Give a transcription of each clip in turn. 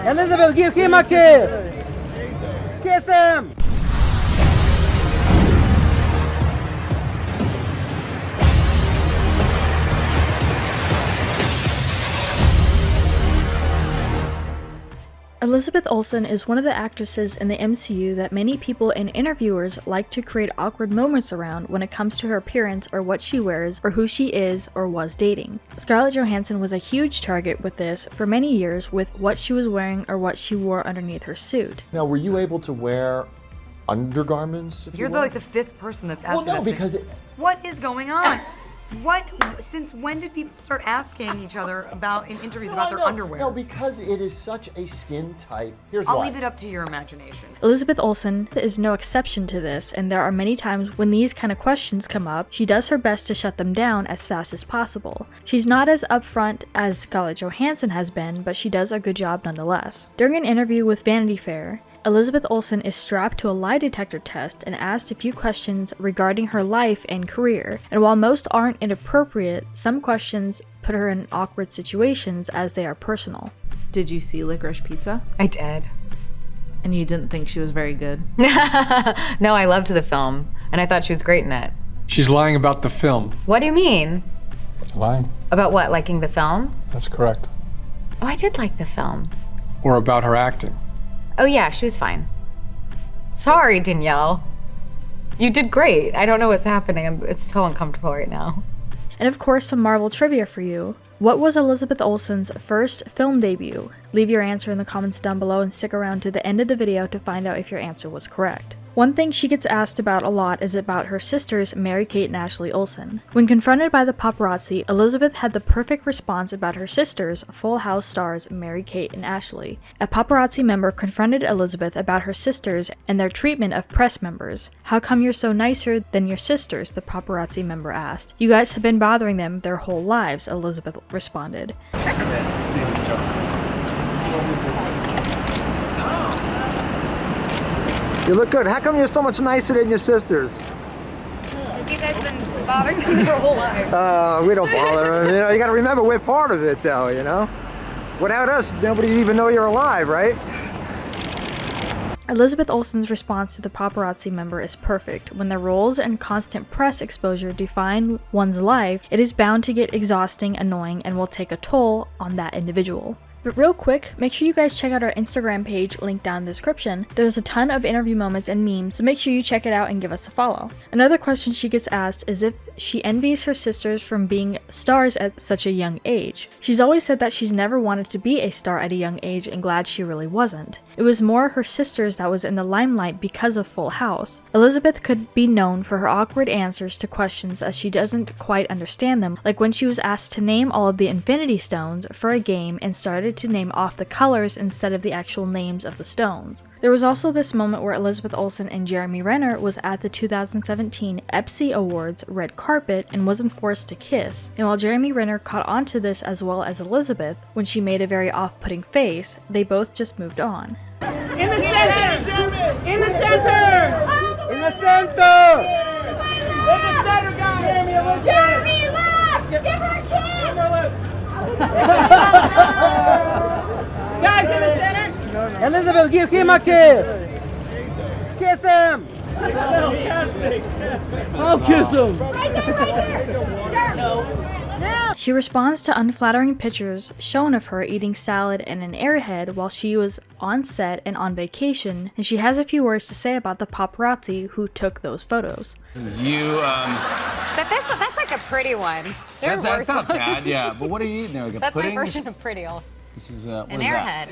Elizabeth, give him a kiss! Kiss him! Elizabeth Olsen is one of the actresses in the MCU that many people and interviewers like to create awkward moments around when it comes to her appearance or what she wears or who she is or was dating. Scarlett Johansson was a huge target with this for many years with what she was wearing or what she wore underneath her suit. Now, were you able to wear undergarments? You're like the fifth person that's asked me that. Well, no, because What is going on? Since when did people start asking each other in interviews about their underwear? No, because it is such a skin tight. Here's I'll why. leave it up to your imagination. Elizabeth Olsen is no exception to this, and there are many times when these kind of questions come up, she does her best to shut them down as fast as possible. She's not as upfront as Scarlett Johansson has been, but she does a good job nonetheless. During an interview with Vanity Fair, Elizabeth Olsen is strapped to a lie detector test and asked a few questions regarding her life and career, and while most aren't inappropriate, some questions put her in awkward situations as they are personal. Did you see Licorice Pizza? I did. And you didn't think she was very good? No, I loved the film, and I thought she was great in it. She's lying about the film. What do you mean? Lying? About what, liking the film? That's correct. Oh, I did like the film. Or about her acting. Oh yeah, she was fine. Sorry, Danielle. You did great. I don't know what's happening. It's so uncomfortable right now. And of course, some Marvel trivia for you. What was Elizabeth Olsen's first film debut? Leave your answer in the comments down below and stick around to the end of the video to find out if your answer was correct. One thing she gets asked about a lot is about her sisters, Mary-Kate and Ashley Olsen. When confronted by the paparazzi, Elizabeth had the perfect response about her sisters, Full House stars Mary-Kate and Ashley. A paparazzi member confronted Elizabeth about her sisters and their treatment of press members. "How come you're so nicer than your sisters?" the paparazzi member asked. "You guys have been bothering them their whole lives," Elizabeth responded. You look good. How come you're so much nicer than your sisters? You guys been bothering them their whole life. We don't bother them. You know, you gotta remember we're part of it though, you know? Without us, nobody even know you're alive, right? Elizabeth Olsen's response to the paparazzi member is perfect. When the roles and constant press exposure define one's life, it is bound to get exhausting, annoying, and will take a toll on that individual. But real quick, make sure you guys check out our Instagram page linked down in the description. There's a ton of interview moments and memes, so make sure you check it out and give us a follow. Another question she gets asked is if she envies her sisters from being stars at such a young age. She's always said that she's never wanted to be a star at a young age and glad she really wasn't. It was more her sisters that was in the limelight because of Full House. Elizabeth could be known for her awkward answers to questions as she doesn't quite understand them, like when she was asked to name all of the Infinity Stones for a game and started to name off the colors instead of the actual names of the stones. There was also this moment where Elizabeth Olsen and Jeremy Renner was at the 2017 EPSI Awards red carpet and wasn't forced to kiss, and while Jeremy Renner caught on to this as well as Elizabeth, when she made a very off-putting face, they both just moved on. In the center! In the center! In the center! In the center, guys! Jeremy, left! Give her a kiss! Guys, in the center! Elizabeth, give him a kiss! Kiss him! I'll kiss him! Right there! No. She responds to unflattering pictures shown of her eating salad and an airhead while she was on set and on vacation, and she has a few words to say about the paparazzi who took those photos. This is you, But that's like a pretty one. that's not bad, yeah. But what are you eating there? Like a That's pudding? my version of pretty. This is, what An is airhead. that?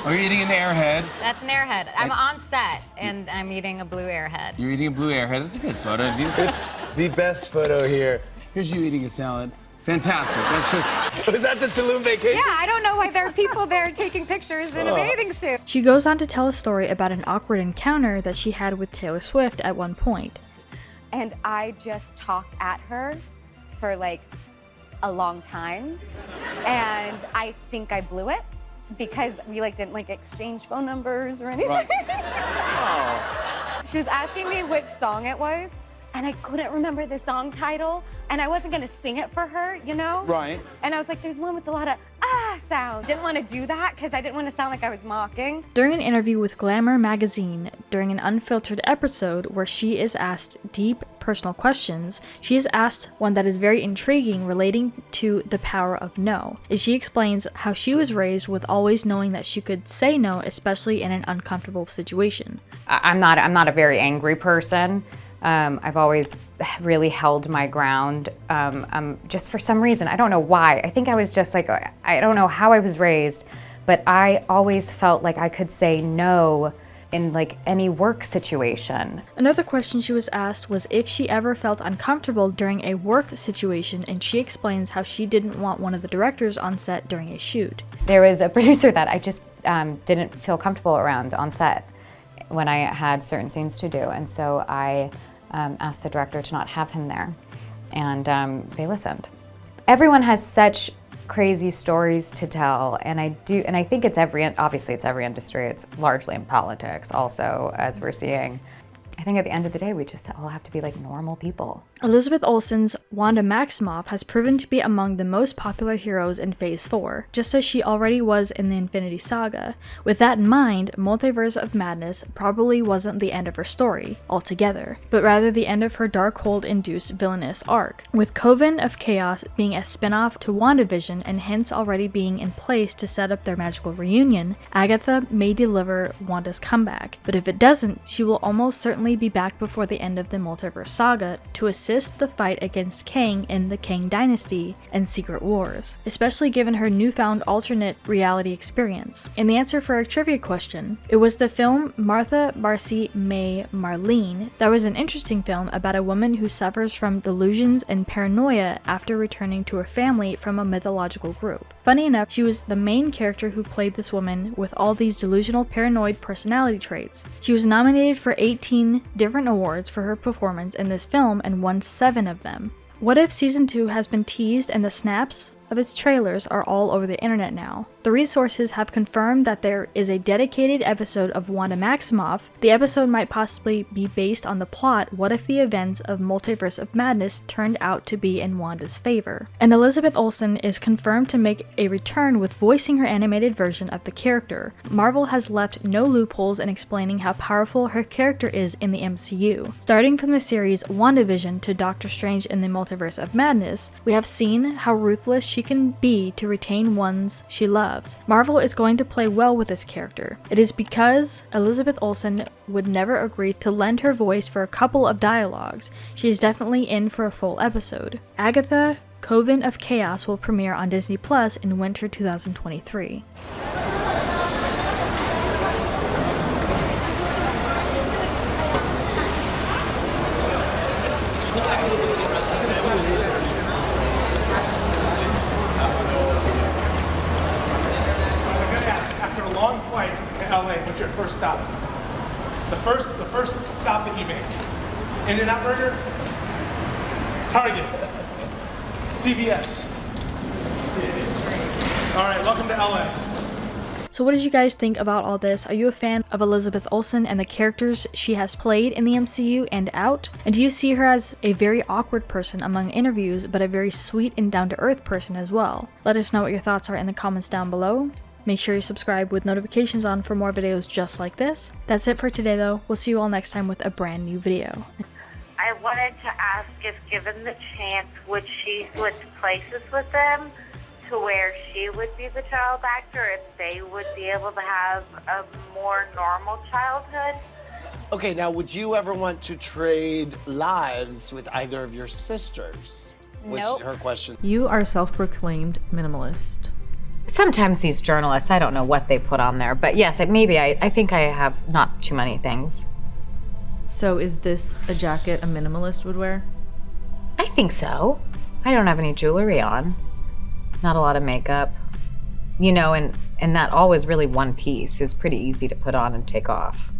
Oh, you're eating an airhead? That's an airhead. I'm on set, and I'm eating a blue airhead. You're eating a blue airhead. That's a good photo of you. It's the best photo here. Here's you eating a salad. Fantastic. That's just... Was that the Tulum vacation? Yeah, I don't know why there are people there taking pictures in a bathing suit. She goes on to tell a story about an awkward encounter that she had with Taylor Swift at one point. And I just talked at her for like a long time, and I think I blew it because we didn't exchange phone numbers or anything. Right. She was asking me which song it was, and I couldn't remember the song title, and I wasn't gonna sing it for her, you know? Right. And I was like, there's one with a lot of sound. Didn't want to do that because I didn't want to sound like I was mocking. During an interview with Glamour magazine, during an unfiltered episode where she is asked deep personal questions, she is asked one that is very intriguing relating to the power of no. As she explains how she was raised with always knowing that she could say no, especially in an uncomfortable situation. I'm not a very angry person. I've always really held my ground. Just for some reason, I don't know why. I think I was just like, I don't know how I was raised, but I always felt like I could say no in like any work situation. Another question she was asked was if she ever felt uncomfortable during a work situation, and she explains how she didn't want one of the directors on set during a shoot. There was a producer that I just didn't feel comfortable around on set when I had certain scenes to do, and so I asked the director to not have him there, and they listened. Everyone has such crazy stories to tell, and I think obviously it's every industry. It's largely in politics also, as we're seeing. I think at the end of the day, we just all have to be like normal people. Elizabeth Olsen's Wanda Maximoff has proven to be among the most popular heroes in Phase 4, just as she already was in the Infinity Saga. With that in mind, Multiverse of Madness probably wasn't the end of her story altogether, but rather the end of her Darkhold-induced villainous arc, with Coven of Chaos being a spin-off to WandaVision and hence already being in place to set up their magical reunion. Agatha may deliver Wanda's comeback, but if it doesn't, she will almost certainly be back before the end of the Multiverse Saga to assist the fight against Kang in the Kang Dynasty and Secret Wars, especially given her newfound alternate reality experience. In the answer for a trivia question, it was the film Martha, Marcy, May, Marlene that was an interesting film about a woman who suffers from delusions and paranoia after returning to her family from a mythological group. Funny enough, she was the main character who played this woman with all these delusional paranoid personality traits. She was nominated for 18 different awards for her performance in this film and won 7 of them. What If Season 2 has been teased and the snaps of its trailers are all over the internet now. The resources have confirmed that there is a dedicated episode of Wanda Maximoff. The episode might possibly be based on the plot What If the events of Multiverse of Madness turned out to be in Wanda's favor. And Elizabeth Olsen is confirmed to make a return with voicing her animated version of the character. Marvel has left no loopholes in explaining how powerful her character is in the MCU. Starting from the series WandaVision to Doctor Strange in the Multiverse of Madness, we have seen how ruthless she can be to retain ones she loves. Marvel is going to play well with this character. It is because Elizabeth Olsen would never agree to lend her voice for a couple of dialogues. She is definitely in for a full episode. Agatha, Coven of Chaos will premiere on Disney Plus in winter 2023. Long flight to LA. What's your first stop? The first stop that you make. In-N-Out Burger? Target? CVS? All right, welcome to LA. So what did you guys think about all this? Are you a fan of Elizabeth Olsen and the characters she has played in the MCU and out? And do you see her as a very awkward person among interviews, but a very sweet and down-to-earth person as well? Let us know what your thoughts are in the comments down below. Make sure you subscribe with notifications on for more videos just like this. That's it for today though. We'll see you all next time with a brand new video. I wanted to ask if given the chance, would she switch places with them to where she would be the child actor if they would be able to have a more normal childhood? Okay, now would you ever want to trade lives with either of your sisters? Was Nope. her question. You are self-proclaimed minimalist. Sometimes these journalists, I don't know what they put on there, but yes, I think I have not too many things. So is this a jacket a minimalist would wear? I think so. I don't have any jewelry on. Not a lot of makeup. You know, and that all was really one piece. It was pretty easy to put on and take off.